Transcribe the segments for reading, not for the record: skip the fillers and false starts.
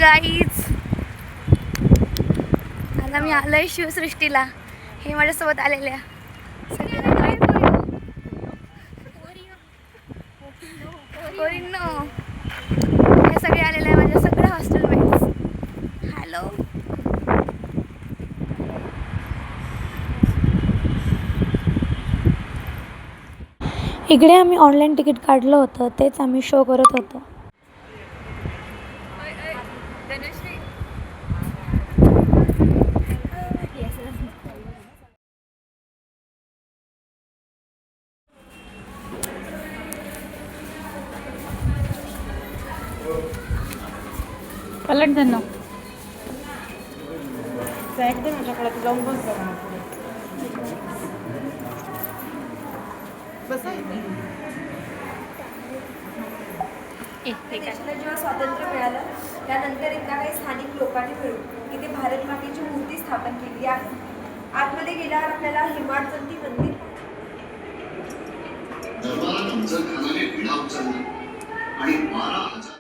Guys, आता मी आलोय शिवसृष्टीला. हे माझ्यासोबत आलेल्या पोरींनो, हे सगळे आलेले आहे माझ्या सगळ्या हॉस्टेलमेट्स. हॅलो. इकडे आम्ही ऑनलाईन तिकीट काढलं होतं, तेच आम्ही शो करत होतो. पलट धनो एकदम माझ्याकडे जाऊन बस देशाला जेव्हा स्वातंत्र्य मिळालं त्यानंतर एकदा काही स्थानिक लोकांनी मिळून इथे भारत मातेची मूर्ती स्थापन केली आहे. आतमध्ये गेल्यावर आपल्याला हिमाडचंदी मंदिर आणि 12,000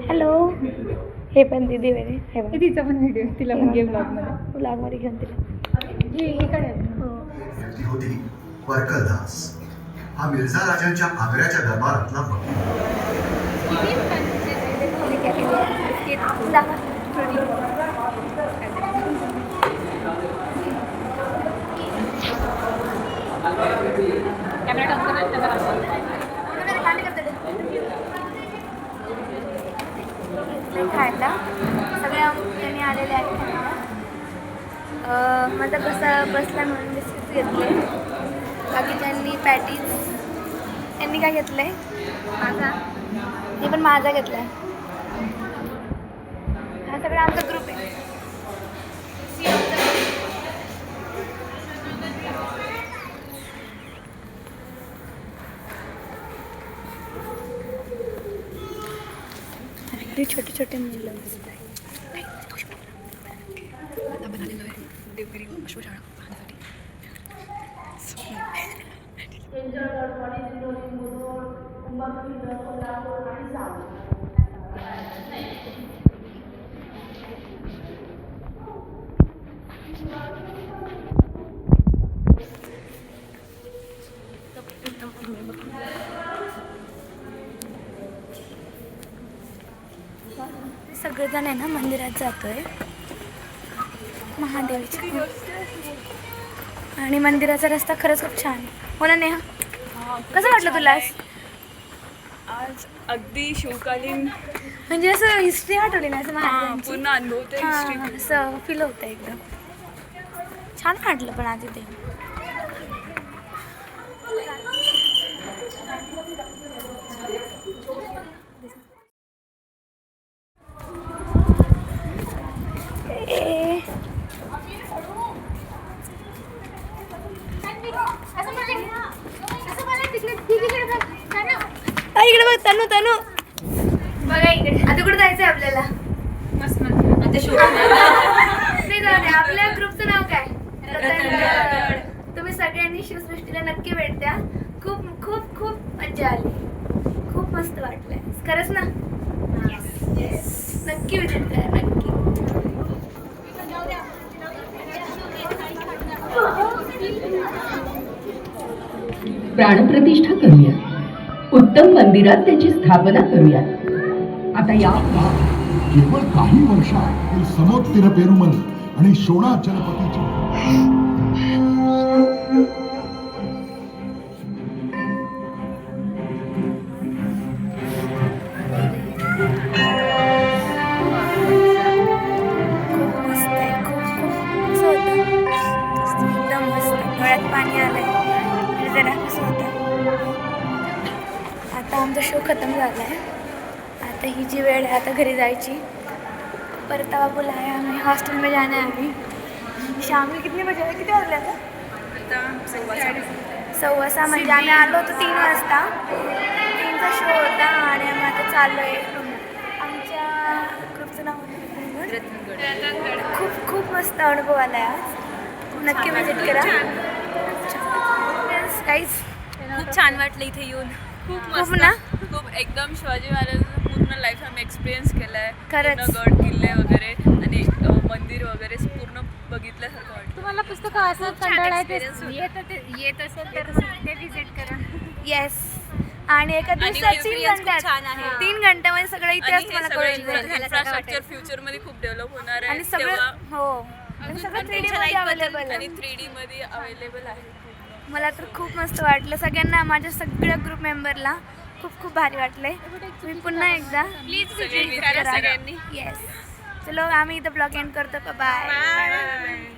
हॅलो. हे पण दीदी वेळे हे बघ, तिचा पण व्हिडिओ, तिला पण घे ब्लॉगमध्ये. ब्लॉगमध्ये घेऊन तिला. हे इकडे होती परकरदास. हा मिर्झा राजांच्या आग्र्याच्या दरबारातला खायला सगळ्या यांनी आलेले आहेत. माझा कसा बसला म्हणून बिस्किट्स घेतले. बाकीच्यांनी पॅटीज. यांनी काय घेतलंय? माझा. मी पण माझा घेतलाय. हा सगळा आमचा ग्रुप आहे. छोटे छोटे मुलं सगळेजण आहे ना मंदिरात जातोय महादेवाच्या. आणि मंदिराचा रस्ता खरंच खूप छान हो ना नेहा? कसं वाटलं तुला आज? अगदी शिवकालीन, म्हणजे असं हिस्ट्री आठवली ना, असं महाराजांची पूर्ण अनुभवते हिस्ट्री. असं फील होतं एकदम छान वाटलं. पण आधी ते इकडे बघ तनू तनू बघा इकडे. आता कुठे जायचंय आपल्याला? आता शो नाही जाऊ दे. आपल्या ग्रुपचं नाव काय? रतनगड. तुम्ही सगळ्यांनी शिवसृष्टीला नक्की भेट द्या. खूप खूप खूप मजा आली. खूप मस्त वाटलंय खरंच ना. नक्की विजिट करा नक्की. प्राणप्रतिष्ठा करूया. उत्तम मंदिरात त्याची स्थापना करूया. आता या केवळ काही वर्षात हे समुद्र पेरुमल आणि शोणा चलपतीची पाणी आलंय. जरा कसं होतं. आता आमचा शो खतम झाला आहे. आता ही जी वेळ आहे आता घरी जायची. परत बाबूला आहे हमें हॉस्टल में जाना है अभी. शाम में कितने बजे? किती वाजले आता? 6:15 म्हणजे आम्ही आलो होतो 3 वाजता. 3चा शो होता आणि आम्ही आता चाललो आहे. गावाचं नाव होतं रतनगड. खूप खूप मस्त अनुभव आला आहे आज. नक्की विजिट करा. काहीच खूप छान वाटलं इथे येऊन. खूप ना खूप एकदम शिवाजी महाराजांचा पूर्ण लाईफ आम्ही एक्सपिरियन्स केला आहे. खरंच. पूर्ण गड किल्ले वगैरे आणि मंदिर वगैरे पूर्ण बघितल्यासारखं वाटतं. तुम्हाला पुस्तकं असं कंटाळा येत असेल तर ते विजिट करा. येस. आणि एका दिवसात 3 घंट्यात 3 घंट्यामध्ये सगळं इतिहास तुम्हाला कळून जाईल. इन्फ्रास्ट्रक्चर फ्युचर मध्ये खूप डेव्हलप होणार आहे आणि सगळं हो आणि सगळं 3D मध्ये अवेलेबल आणि आहे. 3D मध्ये अवेलेबल आहे. मला तर खूप मस्त वाटलं. सगळ्यांना माझ्या सगळ्या ग्रुप मेंबरला खूप खूप भारी वाटलंय. तुम्ही पुन्हा एकदा प्लीज विजिट करा सगळ्यांनी. येस. चलो आम्ही इथं ब्लॉग एंड करतो. बाय.